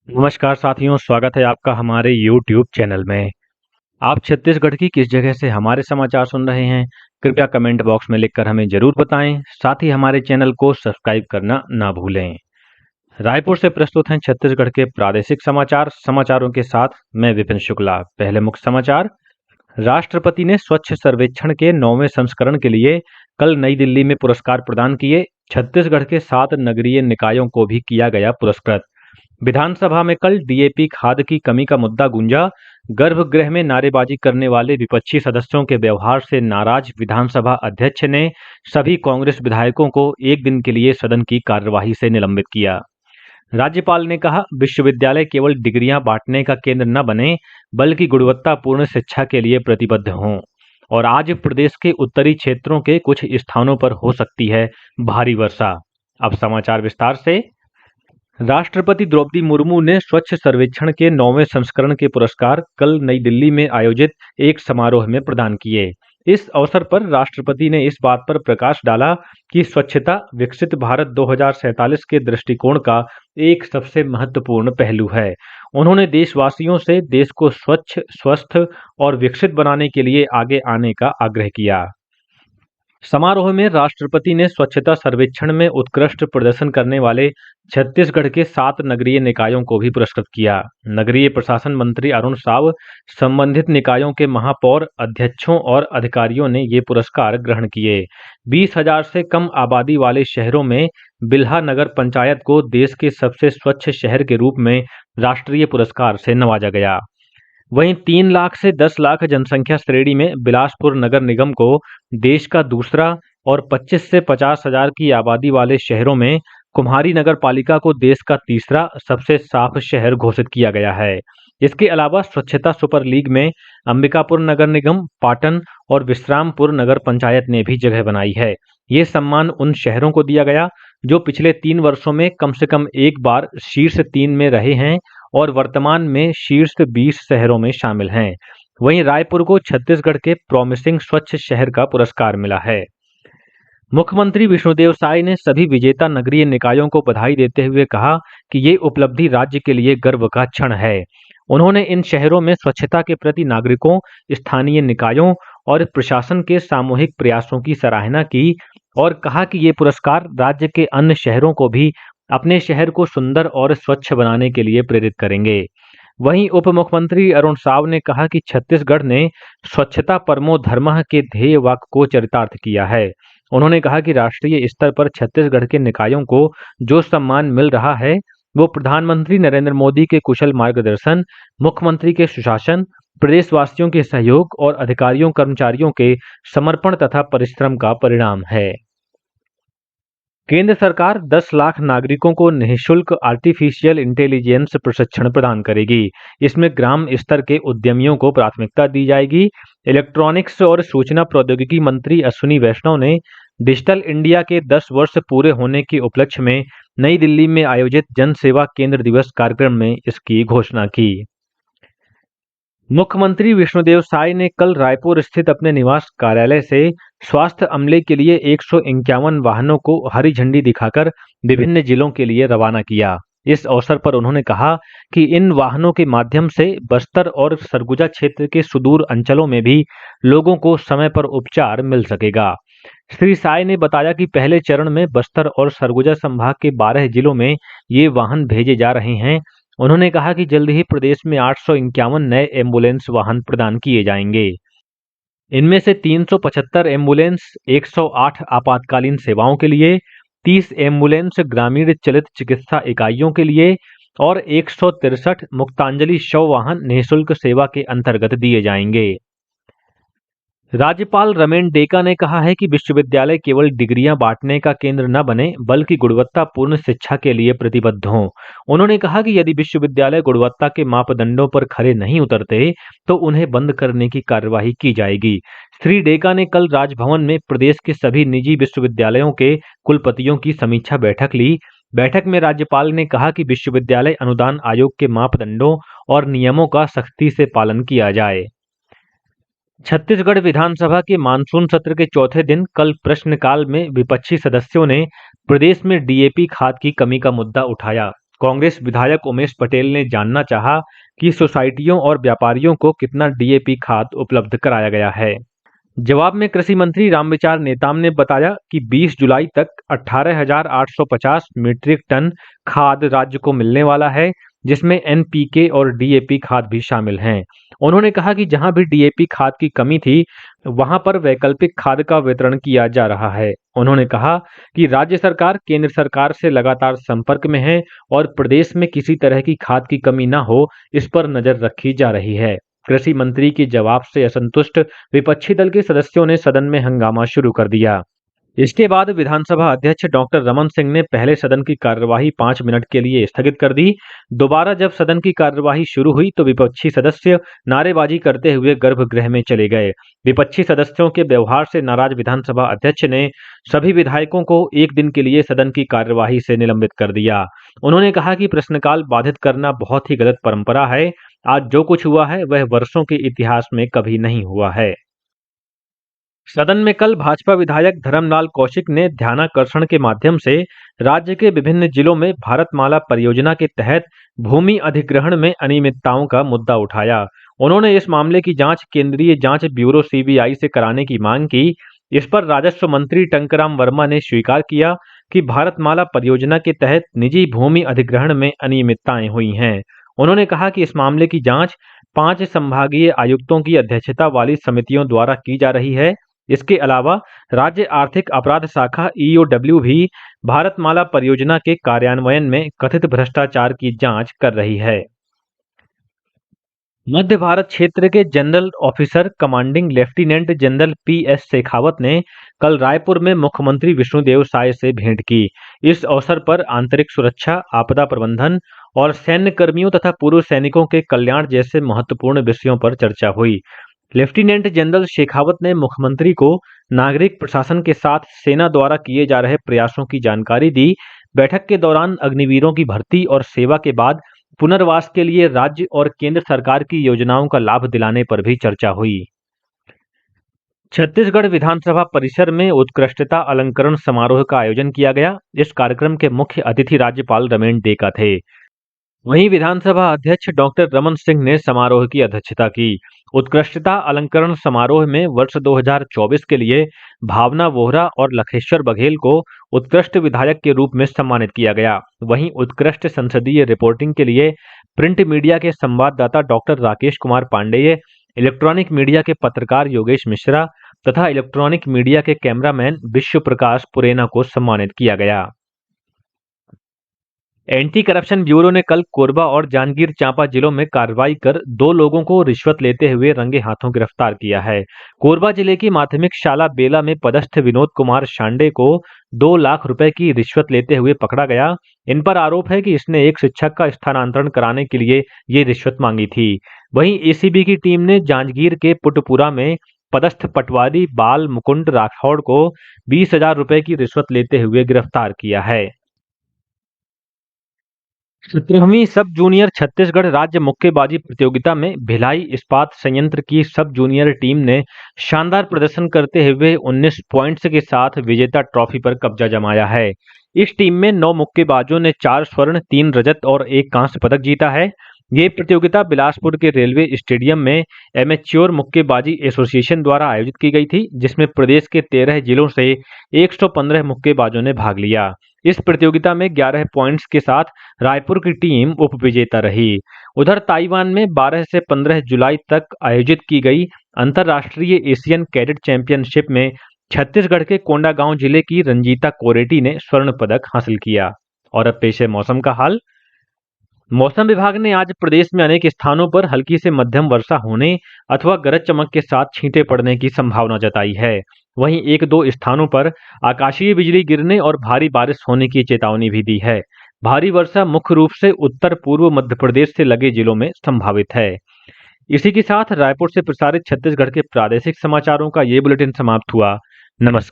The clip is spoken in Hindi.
नमस्कार साथियों, स्वागत है आपका हमारे YouTube चैनल में। आप छत्तीसगढ़ की किस जगह से हमारे समाचार सुन रहे हैं, कृपया कमेंट बॉक्स में लिखकर हमें जरूर बताएं। साथ ही हमारे चैनल को सब्सक्राइब करना ना भूलें। रायपुर से प्रस्तुत हैं छत्तीसगढ़ के प्रादेशिक समाचार। समाचारों के साथ मैं विपिन शुक्ला। पहले मुख्य समाचार। राष्ट्रपति ने स्वच्छ सर्वेक्षण के 9वें संस्करण के लिए कल नई दिल्ली में पुरस्कार प्रदान किए। छत्तीसगढ़ के 7 नगरीय निकायों को भी किया गया पुरस्कृत। विधानसभा में कल डीएपी खाद की कमी का मुद्दा गूंजा। गर्भगृह में नारेबाजी करने वाले विपक्षी सदस्यों के व्यवहार से नाराज विधानसभा अध्यक्ष ने सभी कांग्रेस विधायकों को एक दिन के लिए सदन की कार्यवाही से निलंबित किया। राज्यपाल ने कहा, विश्वविद्यालय केवल डिग्रियां बांटने का केंद्र न बने, बल्कि गुणवत्तापूर्ण शिक्षा के लिए प्रतिबद्ध हों। और आज प्रदेश के उत्तरी क्षेत्रों के कुछ स्थानों पर हो सकती है भारी वर्षा। अब समाचार विस्तार से। राष्ट्रपति द्रौपदी मुर्मू ने स्वच्छ सर्वेक्षण के 9वें संस्करण के पुरस्कार कल नई दिल्ली में आयोजित एक समारोह में प्रदान किए। इस अवसर पर राष्ट्रपति ने इस बात पर प्रकाश डाला कि स्वच्छता विकसित भारत 2047 के दृष्टिकोण का एक सबसे महत्वपूर्ण पहलू है। उन्होंने देशवासियों से देश को स्वच्छ, स्वस्थ और विकसित बनाने के लिए आगे आने का आग्रह किया। समारोह में राष्ट्रपति ने स्वच्छता सर्वेक्षण में उत्कृष्ट प्रदर्शन करने वाले छत्तीसगढ़ के 7 नगरीय निकायों को भी पुरस्कृत किया। नगरीय प्रशासन मंत्री अरुण साव, संबंधित निकायों के महापौर, अध्यक्षों और अधिकारियों ने ये पुरस्कार ग्रहण किए। 20,000 से कम आबादी वाले शहरों में बिल्हा नगर पंचायत को देश के सबसे स्वच्छ शहर के रूप में राष्ट्रीय पुरस्कार से नवाजा गया। वहीं 3 लाख से 10 लाख जनसंख्या श्रेणी में बिलासपुर नगर निगम को देश का दूसरा और 25 से 50,000 की आबादी वाले शहरों में कुम्हारी नगर पालिका को देश का तीसरा सबसे साफ शहर घोषित किया गया है। इसके अलावा स्वच्छता सुपर लीग में अंबिकापुर नगर निगम, पाटन और विश्रामपुर नगर पंचायत ने भी जगह बनाई है। ये सम्मान उन शहरों को दिया गया जो पिछले 3 वर्षों में कम से कम एक बार शीर्ष 3 में रहे हैं और वर्तमान में शीर्ष 20 शहरों में शामिल हैं। वहीं रायपुर को छत्तीसगढ़ के प्रॉमिसिंग स्वच्छ शहर का पुरस्कार मिला है। मुख्यमंत्री विष्णुदेव साय ने सभी विजेता नगरीय निकायों को बधाई देते हुए कहा कि ये उपलब्धि राज्य के लिए गर्व का क्षण है। उन्होंने इन शहरों में स्वच्छता के प्रति नागरिकों, स्थानीय निकायों और प्रशासन के सामूहिक प्रयासों की सराहना की और कहा कि ये पुरस्कार राज्य के अन्य शहरों को भी अपने शहर को सुंदर और स्वच्छ बनाने के लिए प्रेरित करेंगे। वहीं उप मुख्यमंत्री अरुण साव ने कहा कि छत्तीसगढ़ ने स्वच्छता परमो धर्मः के ध्येय वाक्य को चरितार्थ किया है। उन्होंने कहा कि राष्ट्रीय स्तर पर छत्तीसगढ़ के निकायों को जो सम्मान मिल रहा है वो प्रधानमंत्री नरेंद्र मोदी के कुशल मार्गदर्शन, मुख्यमंत्री के सुशासन, प्रदेशवासियों के सहयोग और अधिकारियों कर्मचारियों के समर्पण तथा परिश्रम का परिणाम है। केंद्र सरकार 10 लाख नागरिकों को निःशुल्क आर्टिफिशियल इंटेलिजेंस प्रशिक्षण प्रदान करेगी। इसमें ग्राम स्तर के उद्यमियों को प्राथमिकता दी जाएगी। इलेक्ट्रॉनिक्स और सूचना प्रौद्योगिकी मंत्री अश्विनी वैष्णव ने डिजिटल इंडिया के 10 वर्ष पूरे होने के उपलक्ष्य में नई दिल्ली में आयोजित जन सेवा केंद्र दिवस कार्यक्रम में इसकी घोषणा की। मुख्यमंत्री विष्णुदेव साय ने कल रायपुर स्थित अपने निवास कार्यालय से स्वास्थ्य अमले के लिए 151 वाहनों को हरी झंडी दिखाकर विभिन्न जिलों के लिए रवाना किया। इस अवसर पर उन्होंने कहा कि इन वाहनों के माध्यम से बस्तर और सरगुजा क्षेत्र के सुदूर अंचलों में भी लोगों को समय पर उपचार मिल सकेगा। श्री साय ने बताया कि पहले चरण में बस्तर और सरगुजा संभाग के 12 जिलों में ये वाहन भेजे जा रहे हैं। उन्होंने कहा कि जल्द ही प्रदेश में 851 नए एम्बुलेंस वाहन प्रदान किए जाएंगे। इनमें से 375 एम्बुलेंस 108 आपातकालीन सेवाओं के लिए, 30 एम्बुलेंस ग्रामीण चलित चिकित्सा इकाइयों के लिए और 163 मुक्तांजलि शव वाहन निःशुल्क सेवा के अंतर्गत दिए जाएंगे। राज्यपाल रमेन डेका ने कहा है कि विश्वविद्यालय केवल डिग्रियां बांटने का केंद्र न बने, बल्कि गुणवत्तापूर्ण शिक्षा के लिए प्रतिबद्ध हों। उन्होंने कहा कि यदि विश्वविद्यालय गुणवत्ता के मापदंडों पर खरे नहीं उतरते तो उन्हें बंद करने की कार्यवाही की जाएगी। श्री डेका ने कल राजभवन में प्रदेश के सभी निजी विश्वविद्यालयों के कुलपतियों की समीक्षा बैठक ली। बैठक में राज्यपाल ने कहा कि विश्वविद्यालय अनुदान आयोग के मापदंडों और नियमों का सख्ती से पालन किया जाए। छत्तीसगढ़ विधानसभा के मानसून सत्र के चौथे दिन कल प्रश्नकाल में विपक्षी सदस्यों ने प्रदेश में डीएपी खाद की कमी का मुद्दा उठाया। कांग्रेस विधायक उमेश पटेल ने जानना चाहा कि सोसाइटियों और व्यापारियों को कितना डीएपी खाद उपलब्ध कराया गया है। जवाब में कृषि मंत्री रामविचार नेताम ने बताया कि 20 जुलाई तक 18,850 मीट्रिक टन खाद राज्य को मिलने वाला है, जिसमें एनपीके और डीएपी खाद भी शामिल हैं। उन्होंने कहा कि जहां भी डीएपी खाद की कमी थी, वहां पर वैकल्पिक खाद का वितरण किया जा रहा है। उन्होंने कहा कि राज्य सरकार केंद्र सरकार से लगातार संपर्क में है और प्रदेश में किसी तरह की खाद की कमी न हो, इस पर नजर रखी जा रही है। कृषि मंत्री के जवाब से असंतुष्ट विपक्षी दल के सदस्यों ने सदन में हंगामा शुरू कर दिया। इसके बाद विधानसभा अध्यक्ष डॉक्टर रमन सिंह ने पहले सदन की कार्यवाही 5 मिनट के लिए स्थगित कर दी। दोबारा जब सदन की कार्यवाही शुरू हुई तो विपक्षी सदस्य नारेबाजी करते हुए गर्भगृह में चले गए। विपक्षी सदस्यों के व्यवहार से नाराज विधानसभा अध्यक्ष ने सभी विधायकों को एक दिन के लिए सदन की कार्यवाही से निलंबित कर दिया। उन्होंने कहा कि प्रश्नकाल बाधित करना बहुत ही गलत परंपरा है। आज जो कुछ हुआ है वह वर्षों के इतिहास में कभी नहीं हुआ है। सदन में कल भाजपा विधायक धर्मलाल कौशिक ने ध्यानाकर्षण के माध्यम से राज्य के विभिन्न जिलों में भारतमाला परियोजना के तहत भूमि अधिग्रहण में अनियमितताओं का मुद्दा उठाया। उन्होंने इस मामले की जांच केंद्रीय जांच ब्यूरो सीबीआई से कराने की मांग की। इस पर राजस्व मंत्री टंकराम वर्मा ने स्वीकार किया कि भारतमाला परियोजना के तहत निजी भूमि अधिग्रहण में अनियमितताएं हुई हैं। उन्होंने कहा कि इस मामले की जांच 5 संभागीय आयुक्तों की अध्यक्षता वाली समितियों द्वारा की जा रही है। इसके अलावा राज्य आर्थिक अपराध शाखा ईओडब्ल्यू भी भारतमाला परियोजना के कार्यान्वयन में कथित भ्रष्टाचार की जांच कर रही है। मध्य भारत क्षेत्र के general officer commanding lieutenant general PS Shekhawat ने कल रायपुर में मुख्यमंत्री विष्णुदेव साय से भेंट की। इस अवसर पर आंतरिक सुरक्षा, आपदा प्रबंधन और सैन्य कर्मियों तथा पूर्व सैनिकों के कल्याण जैसे महत्वपूर्ण विषयों पर चर्चा हुई। लेफ्टिनेंट जनरल शेखावत ने मुख्यमंत्री को नागरिक प्रशासन के साथ सेना द्वारा किए जा रहे प्रयासों की जानकारी दी। बैठक के दौरान अग्निवीरों की भर्ती और सेवा के बाद पुनर्वास के लिए राज्य और केंद्र सरकार की योजनाओं का लाभ दिलाने पर भी चर्चा हुई। छत्तीसगढ़ विधानसभा परिसर में उत्कृष्टता अलंकरण समारोह का आयोजन किया गया। इस कार्यक्रम के मुख्य अतिथि राज्यपाल रमेश डेका थे। वहीं विधानसभा अध्यक्ष डॉक्टर रमन सिंह ने समारोह की अध्यक्षता की। उत्कृष्टता अलंकरण समारोह में वर्ष 2024 के लिए भावना वोहरा और लखेश्वर बघेल को उत्कृष्ट विधायक के रूप में सम्मानित किया गया। वहीं उत्कृष्ट संसदीय रिपोर्टिंग के लिए प्रिंट मीडिया के संवाददाता doctor Rakesh Kumar Pandey, electronic media के पत्रकार योगेश मिश्रा तथा इलेक्ट्रॉनिक मीडिया के कैमरामैन विश्व प्रकाश पुरेना को सम्मानित किया गया। एंटी करप्शन ब्यूरो ने कल कोरबा और जांजगीर चांपा जिलों में कार्रवाई कर 2 लोगों को रिश्वत लेते हुए रंगे हाथों गिरफ्तार किया है। कोरबा जिले की माध्यमिक शाला बेला में पदस्थ विनोद कुमार शांडे को 2 लाख रुपए की रिश्वत लेते हुए पकड़ा गया। इन पर आरोप है कि इसने एक शिक्षक का स्थानांतरण कराने के लिए ये रिश्वत मांगी थी। वहीं एसीबी की टीम ने जांजगीर के पुटपुरा में पदस्थ पटवारी बाल मुकुंद राठौड़ को 20,000 रुपए की रिश्वत लेते हुए गिरफ्तार किया है। 17वीं सब जूनियर छत्तीसगढ़ राज्य मुक्केबाजी प्रतियोगिता में भिलाई इस्पात संयंत्र की सब जूनियर टीम ने शानदार प्रदर्शन करते हुए 19 पॉइंट्स के साथ विजेता ट्रॉफी पर कब्जा जमाया है। इस टीम में 9 मुक्केबाजों ने 4 स्वर्ण, 3 रजत और 1 कांस्य पदक जीता है। ये प्रतियोगिता बिलासपुर के रेलवे स्टेडियम में एमेच्योर मुक्केबाजी एसोसिएशन द्वारा आयोजित की गई थी, जिसमें प्रदेश के 13 जिलों से 115 मुक्केबाजों ने भाग लिया। इस प्रतियोगिता में 11 पॉइंट्स के साथ रायपुर की टीम उपविजेता रही। उधर ताइवान में 12 से 15 जुलाई तक आयोजित की गई अंतर्राष्ट्रीय एशियन कैडेट चैंपियनशिप में छत्तीसगढ़ के कोंडागांव जिले की रंजीता कोरेटी ने स्वर्ण पदक हासिल किया। और अब पेश है मौसम का हाल। मौसम विभाग ने आज प्रदेश में अनेक स्थानों पर हल्की से मध्यम वर्षा होने अथवा गरज चमक के साथ छींटे पड़ने की संभावना जताई है। वहीं 1-2 स्थानों पर आकाशीय बिजली गिरने और भारी बारिश होने की चेतावनी भी दी है। भारी वर्षा मुख्य रूप से उत्तर पूर्व मध्य प्रदेश से लगे जिलों में संभावित है। इसी के साथ रायपुर से प्रसारित छत्तीसगढ़ के प्रादेशिक समाचारों का ये बुलेटिन समाप्त हुआ। नमस्कार।